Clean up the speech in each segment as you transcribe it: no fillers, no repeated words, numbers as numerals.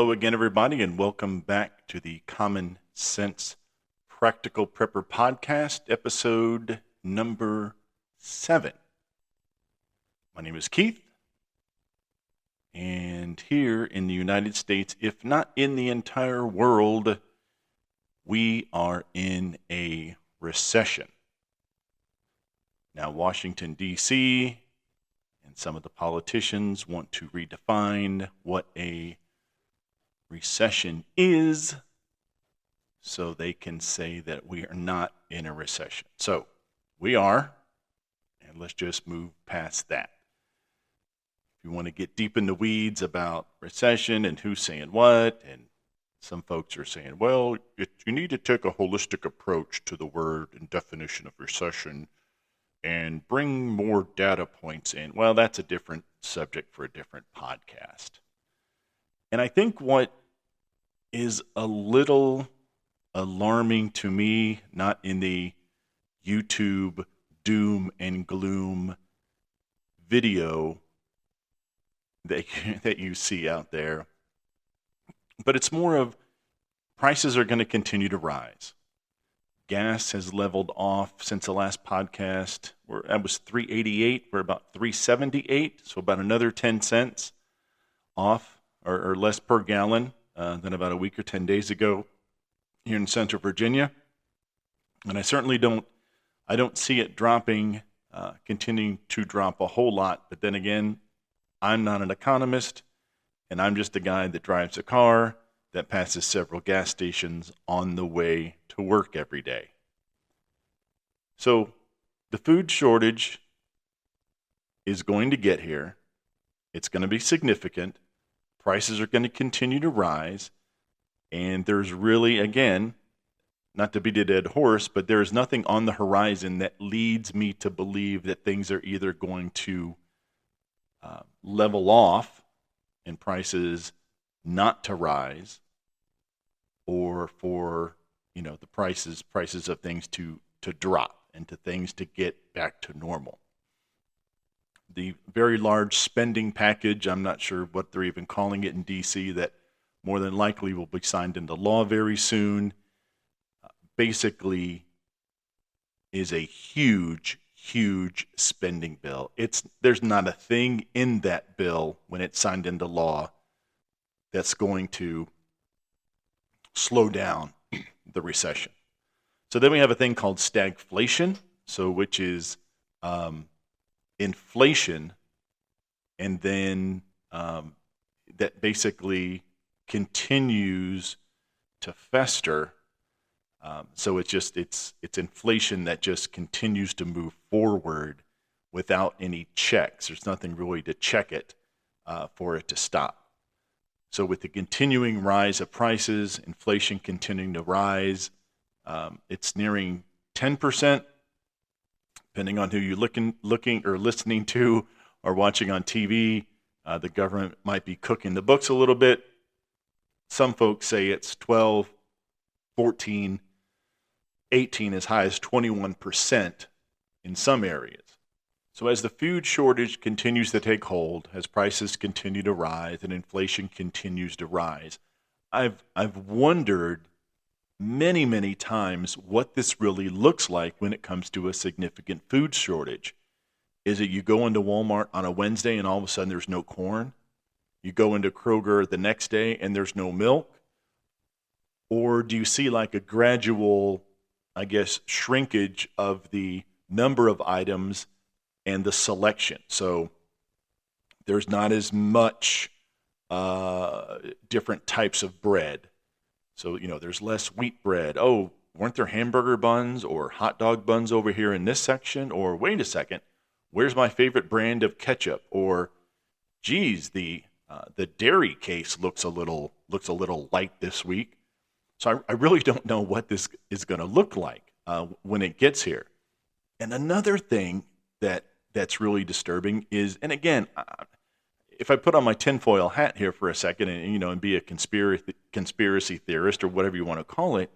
Hello again, everybody, and welcome back to the Common Sense Practical Prepper Podcast, episode number 7. My name is Keith, and here in the United States, if not in the entire world, we are in a recession. Now, Washington, D.C., and some of the politicians want to redefine what a recession is so they can say that we are not in a recession. So we are, and let's just move past that. If you want to get deep in the weeds about recession and who's saying what, and some folks are saying, well, you need to take a holistic approach to the word and definition of recession and bring more data points in. Well, that's a different subject for a different podcast. And I think what is a little alarming to me, not in the YouTube doom and gloom video that you see out there, but it's more of prices are going to continue to rise. Gas has leveled off since the last podcast. That was $3.88. We're about $3.78, so about another 10 cents off or less per gallon than about a week or 10 days ago here in Central Virginia. And I certainly don't see it dropping, continuing to drop a whole lot. But then again, I'm not an economist, and I'm just a guy that drives a car that passes several gas stations on the way to work every day. So the food shortage is going to get here. It's going to be significant. Prices are going to continue to rise. And there's really, again, not to beat a dead horse, but there's nothing on the horizon that leads me to believe that things are either going to level off and prices not to rise, or for the prices of things to drop and to things to get back to normal. The very large spending package, I'm not sure what they're even calling it in D.C., that more than likely will be signed into law very soon, basically is a huge spending bill. There's not a thing in that bill when it's signed into law that's going to slow down the recession. So then we have a thing called stagflation, which is inflation, and then that basically continues to fester. So it's inflation that just continues to move forward without any checks. There's nothing really to check it for it to stop. So with the continuing rise of prices, inflation continuing to rise, it's nearing 10%, depending on who you're looking or listening to or watching on TV. The government might be cooking the books a little bit. Some folks say it's 12, 14, 18, as high as 21% in some areas. So as the food shortage continues to take hold, as prices continue to rise and inflation continues to rise, I've wondered many times what this really looks like when it comes to a significant food shortage. Is it you go into Walmart on a Wednesday and all of a sudden there's no corn? You go into Kroger the next day and there's no milk? Or do you see like a gradual, shrinkage of the number of items and the selection? So there's not as much different types of bread. So, there's less wheat bread. Oh, weren't there hamburger buns or hot dog buns over here in this section? Or wait a second, where's my favorite brand of ketchup? Or, geez, the dairy case looks a little light this week. So I really don't know what this is going to look like when it gets here. And another thing that's really disturbing is, and again, if I put on my tinfoil hat here for a second and be a conspiracy theorist or whatever you want to call it,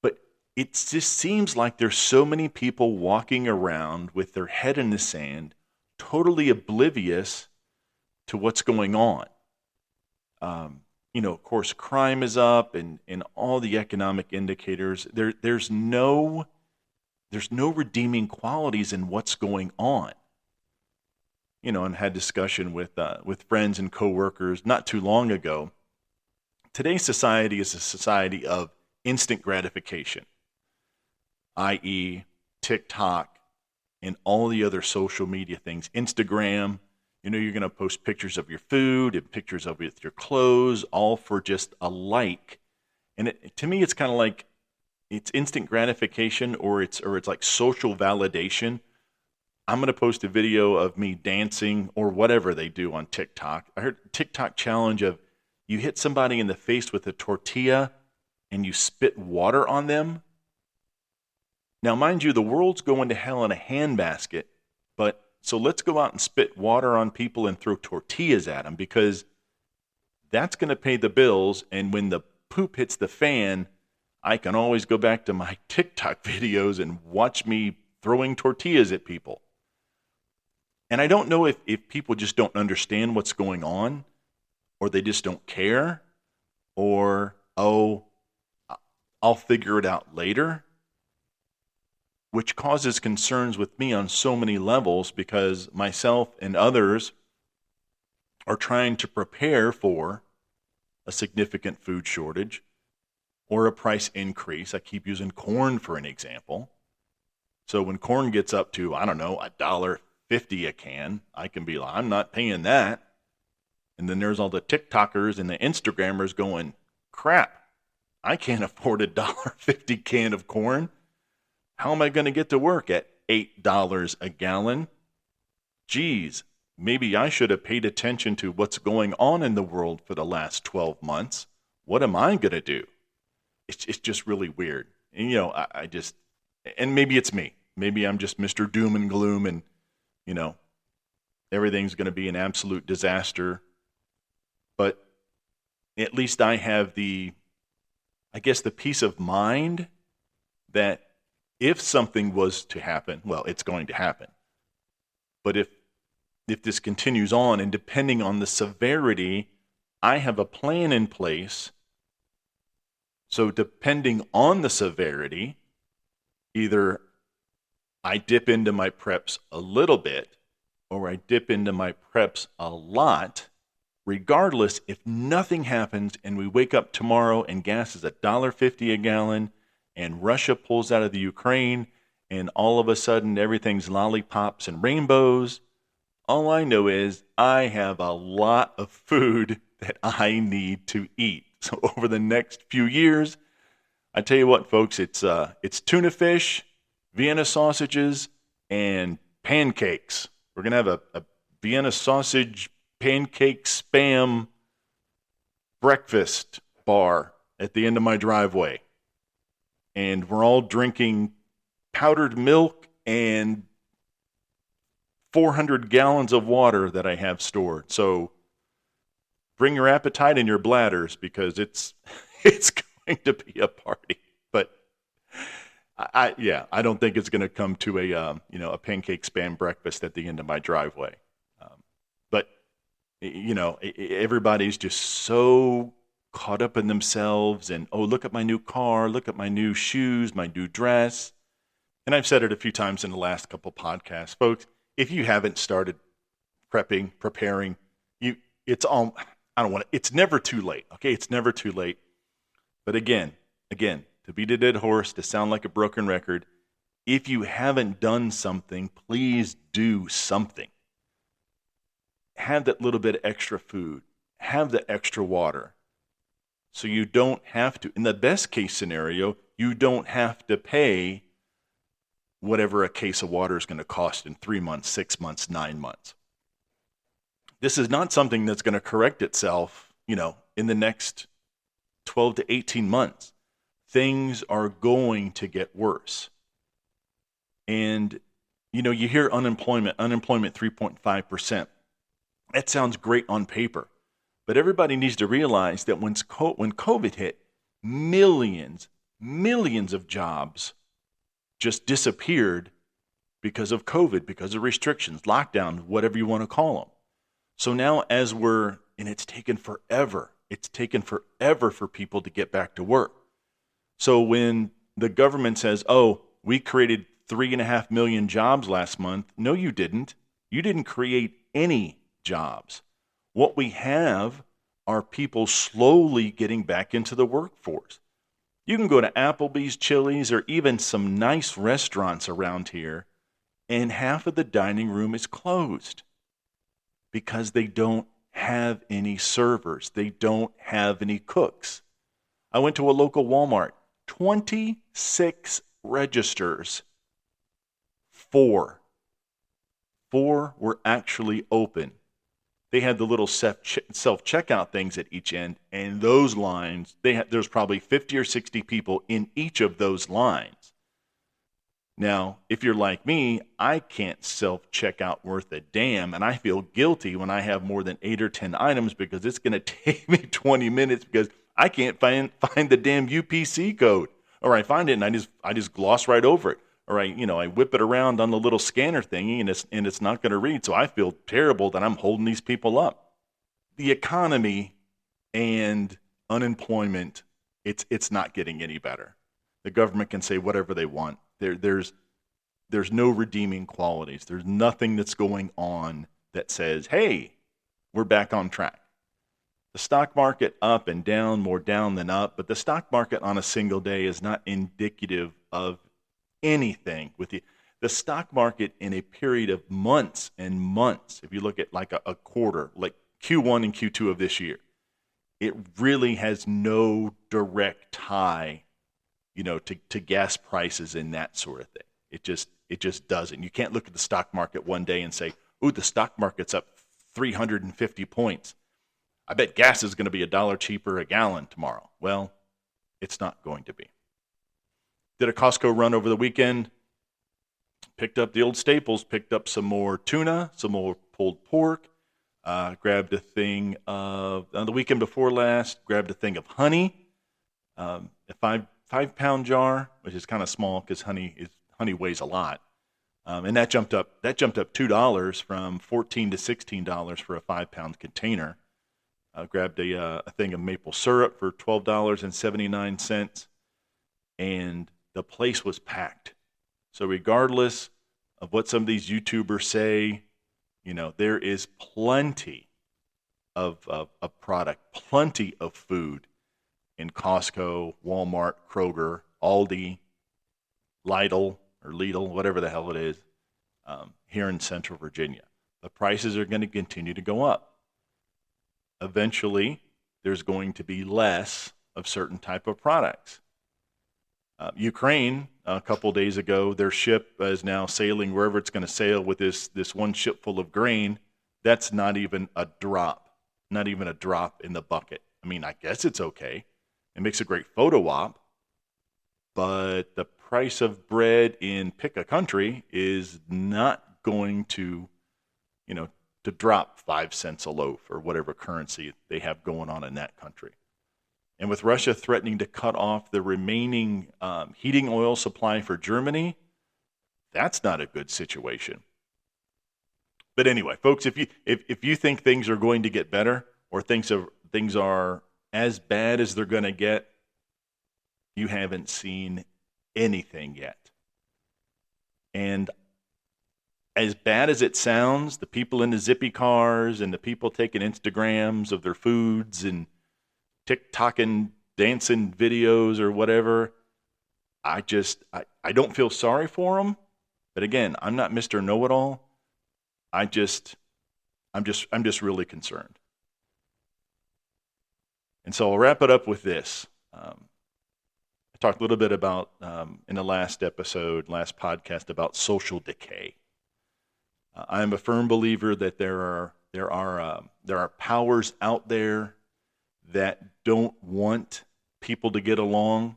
but it just seems like there's so many people walking around with their head in the sand, totally oblivious to what's going on. Of course, crime is up and all the economic indicators. There's no redeeming qualities in what's going on. And had discussion with friends and coworkers not too long ago. Today's society is a society of instant gratification, i.e., TikTok and all the other social media things. Instagram, you're going to post pictures of your food and pictures of your clothes, all for just a like. And to me, it's kind of like it's instant gratification, or it's like social validation. I'm going to post a video of me dancing or whatever they do on TikTok. I heard TikTok challenge of you hit somebody in the face with a tortilla and you spit water on them. Now, mind you, the world's going to hell in a handbasket, but so let's go out and spit water on people and throw tortillas at them, because that's going to pay the bills. And when the poop hits the fan, I can always go back to my TikTok videos and watch me throwing tortillas at people. And I don't know if people just don't understand what's going on, or they just don't care, or, oh, I'll figure it out later, which causes concerns with me on so many levels, because myself and others are trying to prepare for a significant food shortage or a price increase. I keep using corn for an example. So when corn gets up to, I don't know, $1.50 a can, I can be like, I'm not paying that. And then there's all the TikTokers and the Instagrammers going, crap, I can't afford $1.50 can of corn. How am I going to get to work at $8 a gallon? Geez, maybe I should have paid attention to what's going on in the world for the last 12 months. What am I going to do? It's just really weird. And, I just, and maybe it's me. Maybe I'm just Mr. Doom and Gloom, and, everything's going to be an absolute disaster. But at least I have the peace of mind that if something was to happen, well, it's going to happen. But if this continues on, and depending on the severity, I have a plan in place. So depending on the severity, either I dip into my preps a little bit, or I dip into my preps a lot. Regardless, if nothing happens and we wake up tomorrow and gas is $1.50 a gallon, and Russia pulls out of the Ukraine, and all of a sudden everything's lollipops and rainbows, all I know is I have a lot of food that I need to eat. So over the next few years, I tell you what, folks, it's tuna fish, Vienna sausages, and pancakes. We're going to have a Vienna sausage pancake spam breakfast bar at the end of my driveway. And we're all drinking powdered milk and 400 gallons of water that I have stored. So bring your appetite and your bladders, because it's going to be a party. But I don't think it's going to come to a pancake spam breakfast at the end of my driveway. But everybody's just so caught up in themselves, and, oh, look at my new car, look at my new shoes, my new dress. And I've said it a few times in the last couple podcasts, folks, if you haven't started preparing, it's never too late. Okay. It's never too late. But again, to beat a dead horse, to sound like a broken record, if you haven't done something, please do something. Have that little bit of extra food, have the extra water. So you don't have to, in the best case scenario, you don't have to pay whatever a case of water is going to cost in 3 months, 6 months, 9 months. This is not something that's going to correct itself, in the next 12 to 18 months. Things are going to get worse. And, you hear unemployment 3.5%. That sounds great on paper. But everybody needs to realize that when COVID hit, millions of jobs just disappeared because of COVID, because of restrictions, lockdown, whatever you want to call them. So now and it's taken forever It's taken forever for people to get back to work. So when the government says, oh, we created 3.5 million jobs last month, no, you didn't. You didn't create any jobs. What we have are people slowly getting back into the workforce. You can go to Applebee's, Chili's, or even some nice restaurants around here, and half of the dining room is closed because they don't have any servers. They don't have any cooks. I went to a local Walmart, 26 registers. Four were actually open. They had the little self-checkout things at each end, and those lines, there's probably 50 or 60 people in each of those lines. Now, if you're like me, I can't self-checkout worth a damn, and I feel guilty when I have more than 8 or 10 items because it's going to take me 20 minutes because I can't find the damn UPC code. Or I find it and I just gloss right over it. Or I whip it around on the little scanner thingy and it's not going to read. So I feel terrible that I'm holding these people up. The economy and unemployment, it's not getting any better. The government can say whatever they want. There's no redeeming qualities. There's nothing that's going on that says, hey, we're back on track. The stock market up and down, more down than up, but the stock market on a single day is not indicative of anything. With the stock market in a period of months and months, if you look at like a quarter, like Q1 and Q2 of this year, it really has no direct tie, to gas prices and that sort of thing. It just doesn't. You can't look at the stock market one day and say, ooh, the stock market's up 350 points. I bet gas is going to be $1 cheaper a gallon tomorrow. Well, it's not going to be. Did a Costco run over the weekend. Picked up the old staples. Picked up some more tuna, some more pulled pork. Grabbed a thing of, on the weekend before last, grabbed a thing of honey. A 5-pound jar, which is kind of small because honey weighs a lot. And that jumped up $2 from $14 to $16 for a 5-pound container. Grabbed a thing of maple syrup for $12.79, and the place was packed. So regardless of what some of these YouTubers say, there is plenty of product, plenty of food in Costco, Walmart, Kroger, Aldi, Lidl, whatever the hell it is, here in Central Virginia. The prices are going to continue to go up. Eventually, there's going to be less of certain type of products. Ukraine, a couple days ago, their ship is now sailing wherever it's going to sail with this one ship full of grain. That's not even a drop in the bucket. I mean, I guess it's okay. It makes a great photo op, but the price of bread in pick a country is not going to, to drop 5 cents a loaf or whatever currency they have going on in that country. And with Russia threatening to cut off the remaining heating oil supply for Germany, that's not a good situation. But anyway, folks, if you think things are going to get better or things are as bad as they're going to get, you haven't seen anything yet. And as bad as it sounds, the people in the zippy cars and the people taking Instagrams of their foods and TikTok and dancing videos or whatever, I don't feel sorry for them. But again, I'm not Mr. Know-it-all. I'm just really concerned. And so I'll wrap it up with this. I talked a little bit about in the last podcast about social decay. I am a firm believer that there are powers out there that don't want people to get along.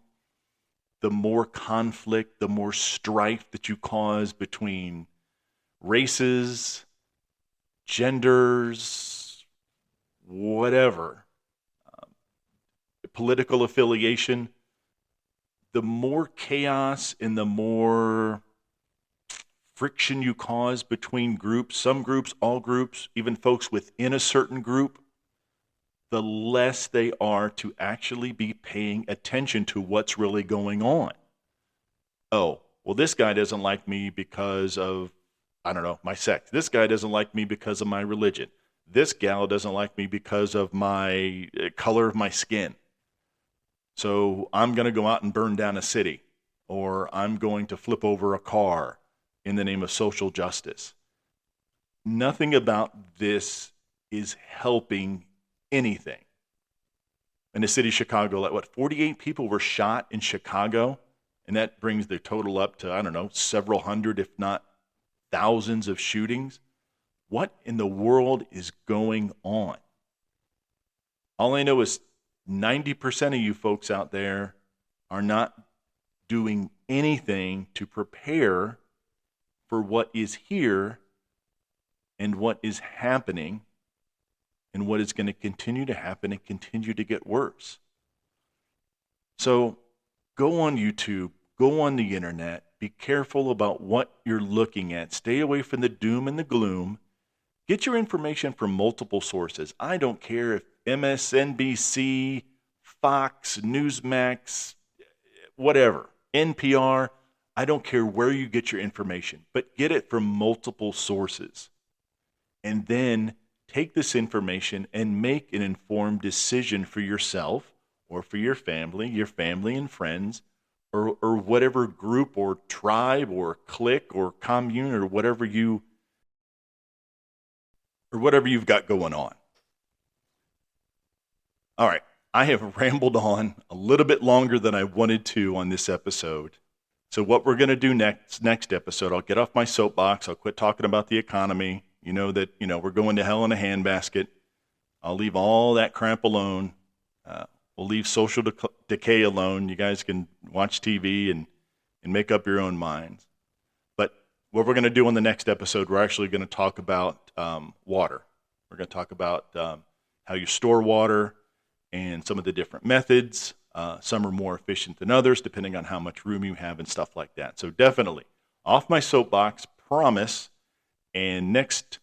The more conflict, the more strife that you cause between races, genders, whatever, political affiliation, the more chaos and the more friction you cause between groups, some groups, all groups, even folks within a certain group, the less they are to actually be paying attention to what's really going on. Oh, well, this guy doesn't like me because of, I don't know, my sex. This guy doesn't like me because of my religion. This gal doesn't like me because of my color of my skin. So I'm going to go out and burn down a city, or I'm going to flip over a car in the name of social justice. Nothing about this is helping anything. In the city of Chicago, like 48 people were shot in Chicago, and that brings the total up to, I don't know, several hundred, if not thousands of shootings. What in the world is going on? All I know is 90% of you folks out there are not doing anything to prepare for what is here and what is happening and what is going to continue to happen and continue to get worse. So go on YouTube, go on the internet, be careful about what you're looking at. Stay away from the doom and the gloom. Get your information from multiple sources. I don't care if MSNBC, Fox, Newsmax, whatever, NPR, I don't care where you get your information, but get it from multiple sources. And then take this information and make an informed decision for yourself or for your family and friends, or whatever group or tribe or clique or commune or whatever you've got going on. All right, I have rambled on a little bit longer than I wanted to on this episode. So what we're going to do next episode, I'll get off my soapbox. I'll quit talking about the economy. You know that, we're going to hell in a handbasket. I'll leave all that crap alone. We'll leave social decay alone. You guys can watch TV and make up your own minds. But what we're going to do on the next episode, we're actually going to talk about water. We're going to talk about how you store water and some of the different methods. Some are more efficient than others, depending on how much room you have and stuff like that. So definitely, off my soapbox, promise. And next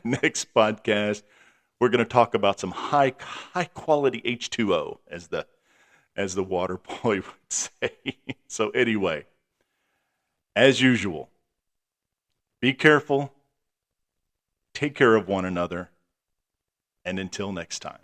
podcast, we're going to talk about some high quality H2O, as the water boy would say. So anyway, as usual, be careful, take care of one another, and until next time.